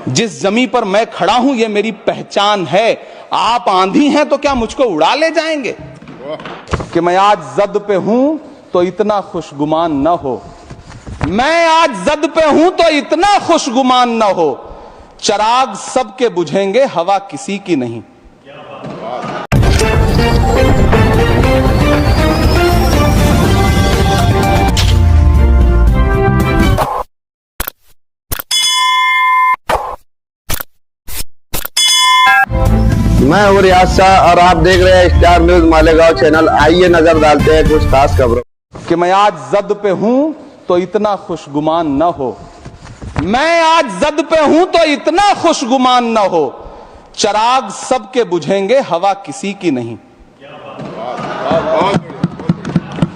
जिस जमीन पर मैं खड़ा हूं ये मेरी पहचान है। आप आंधी हैं तो क्या मुझको उड़ा ले जाएंगे? कि मैं आज जद पे हूं तो इतना खुशगुमान न हो, मैं आज जद पे हूं तो इतना खुशगुमान न हो। चिराग सबके बुझेंगे, हवा किसी की नहीं। मैं हूं रियाज शाह और आप देख रहे हैं स्टार न्यूज मालेगांव चैनल। आइए नजर डालते हैं कुछ खास खबरों। कि मैं आज जद पे हूं तो इतना खुशगुमान न हो, मैं आज जद पे हूं तो इतना खुशगुमान न हो। चिराग सबके बुझेंगे, हवा किसी की नहीं।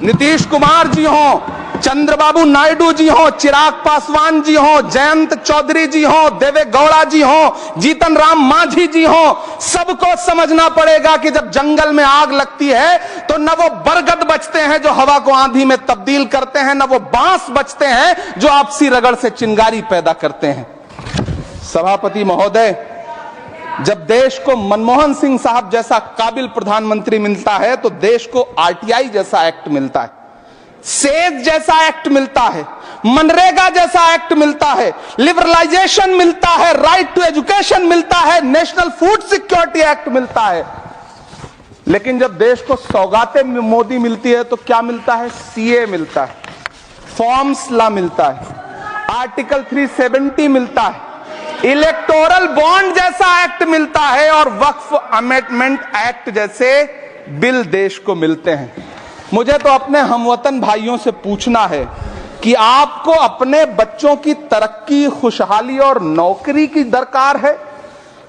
नीतीश कुमार जी हो, चंद्रबाबू नायडू जी हो, चिराग पासवान जी हो, जयंत चौधरी जी हो, देवे गौड़ा जी हो, जीतन राम मांझी जी हो, सबको समझना पड़ेगा कि जब जंगल में आग लगती है तो न वो बरगद बचते हैं जो हवा को आंधी में तब्दील करते हैं, न वो बांस बचते हैं जो आपसी रगड़ से चिंगारी पैदा करते हैं। सभापति महोदय, जब देश को मनमोहन सिंह साहब जैसा काबिल प्रधानमंत्री मिलता है तो देश को आरटीआई जैसा एक्ट मिलता है, सेज जैसा एक्ट मिलता है, मनरेगा जैसा एक्ट मिलता है, लिबरलाइजेशन मिलता है, राइट टू एजुकेशन मिलता है, नेशनल फूड सिक्योरिटी एक्ट मिलता है। लेकिन जब देश को सौगातें मोदी मिलती है तो क्या मिलता है? सीए मिलता है, फॉर्म्स लॉ मिलता है, आर्टिकल 370 मिलता है, इलेक्टोरल बॉन्ड जैसा एक्ट मिलता है और वक्फ अमेंडमेंट एक्ट जैसे बिल देश को मिलते हैं। मुझे तो अपने हमवतन भाइयों से पूछना है कि आपको अपने बच्चों की तरक्की, खुशहाली और नौकरी की दरकार है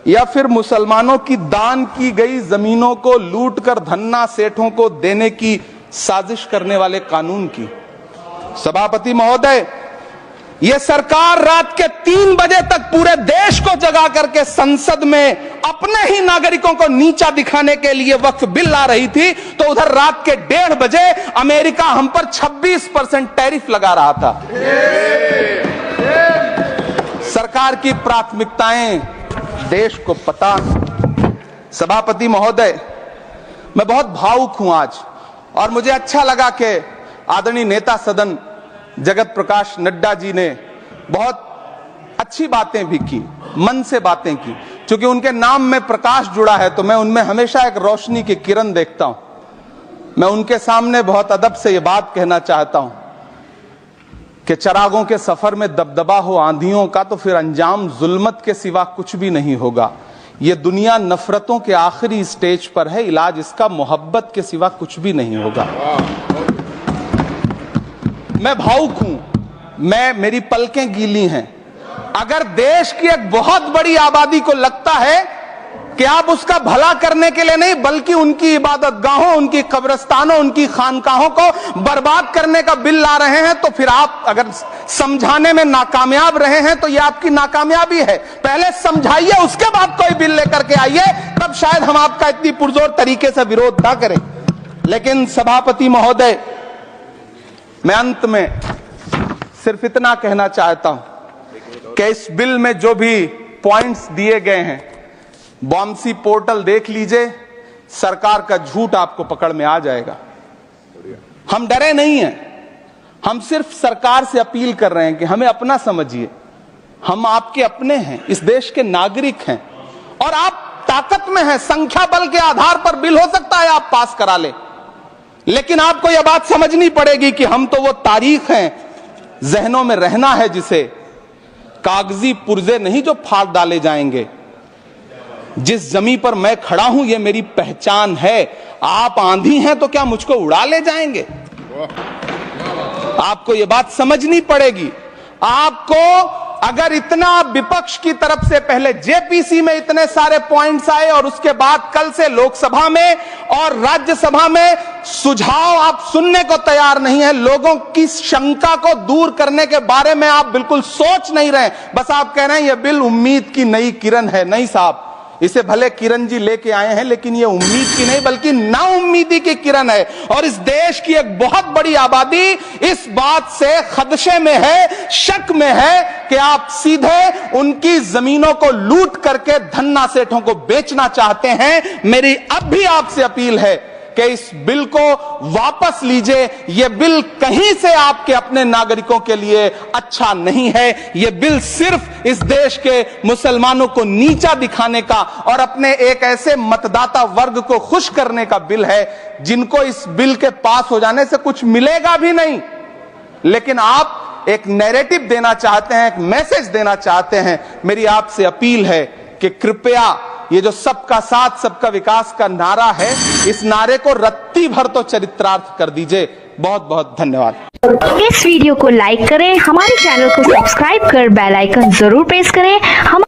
या फिर मुसलमानों की दान की गई जमीनों को लूटकर धन्ना सेठों को देने की साजिश करने वाले कानून की? सभापति महोदय, यह सरकार रात के 3 बजे तक पूरे देश को जगा करके संसद में अपने ही नागरिकों को नीचा दिखाने के लिए वक्फ बिल ला रही थी, तो उधर रात के 1:30 बजे अमेरिका हम पर 26% टैरिफ लगा रहा था। सरकार की प्राथमिकताएं देश को पता। सभापति महोदय, मैं बहुत भावुक हूं आज, और मुझे अच्छा लगा कि आदरणीय नेता सदन जगत प्रकाश नड्डा जी ने बहुत अच्छी बातें भी की, मन से बातें की। क्योंकि उनके नाम में प्रकाश जुड़ा है तो मैं उनमें हमेशा एक रोशनी की किरण देखता हूं। मैं उनके सामने बहुत अदब से यह बात कहना चाहता हूं कि चिरागों के सफर में दबदबा हो आंधियों का तो फिर अंजाम जुल्मत के सिवा कुछ भी नहीं होगा। यह दुनिया नफरतों के आखिरी स्टेज पर है, इलाज इसका मोहब्बत के सिवा कुछ भी नहीं होगा। मैं भावुक हूं, मेरी पलकें गीली हैं। अगर देश की एक बहुत बड़ी आबादी को लगता है कि आप उसका भला करने के लिए नहीं बल्कि उनकी इबादतगाहों, उनकी कब्रिस्तानों, उनकी खानकाहों को बर्बाद करने का बिल ला रहे हैं, तो फिर आप अगर समझाने में नाकामयाब रहे हैं तो यह आपकी नाकामयाबी है। पहले समझाइए, उसके बाद कोई बिल लेकर के आइए, तब शायद हम आपका इतनी पुरजोर तरीके से विरोध ना करें। लेकिन सभापति महोदय, मैं अंत में सिर्फ इतना कहना चाहता हूं कि इस बिल में जो भी पॉइंट्स दिए गए हैं, बॉम्सी पोर्टल देख लीजिए, सरकार का झूठ आपको पकड़ में आ जाएगा। हम डरे नहीं हैं, हम सिर्फ सरकार से अपील कर रहे हैं कि हमें अपना समझिए। हम आपके अपने हैं, इस देश के नागरिक हैं और आप ताकत में हैं। संख्या बल के आधार पर बिल हो सकता है आप पास करा ले, लेकिन आपको यह बात समझनी पड़ेगी कि हम तो वो तारीख हैं, जहनों में रहना है जिसे, कागजी पुर्जे नहीं जो फाड़ डाले जाएंगे। जिस जमीन पर मैं खड़ा हूं ये मेरी पहचान है। आप आंधी हैं तो क्या मुझको उड़ा ले जाएंगे? आपको यह बात समझनी पड़ेगी। आपको अगर इतना विपक्ष की तरफ से पहले जेपीसी में इतने सारे पॉइंट्स आए और उसके बाद कल से लोकसभा में और राज्यसभा में सुझाव आप सुनने को तैयार नहीं है, लोगों की शंका को दूर करने के बारे में आप बिल्कुल सोच नहीं रहे, बस आप कह रहे हैं यह बिल उम्मीद की नई किरण है। नहीं साहब, इसे भले किरण जी लेके आए हैं, लेकिन ये उम्मीद की नहीं बल्कि नाउम्मीदी की किरण है। और इस देश की एक बहुत बड़ी आबादी इस बात से खदशे में है, शक में है कि आप सीधे उनकी जमीनों को लूट करके धन्ना सेठों को बेचना चाहते हैं। मेरी अब भी आपसे अपील है कि इस बिल को वापस लीजिए। यह बिल कहीं से आपके अपने नागरिकों के लिए अच्छा नहीं है। यह बिल सिर्फ इस देश के मुसलमानों को नीचा दिखाने का और अपने एक ऐसे मतदाता वर्ग को खुश करने का बिल है जिनको इस बिल के पास हो जाने से कुछ मिलेगा भी नहीं। लेकिन आप एक नैरेटिव देना चाहते हैं, एक मैसेज देना चाहते हैं। मेरी आपसे अपील है कि कृपया ये जो सबका साथ सबका विकास का नारा है, इस नारे को रत्ती भर तो चरित्रार्थ कर दीजिए। बहुत बहुत धन्यवाद। इस वीडियो को लाइक करें, हमारे चैनल को सब्सक्राइब कर बेल आइकन जरूर प्रेस करें। हम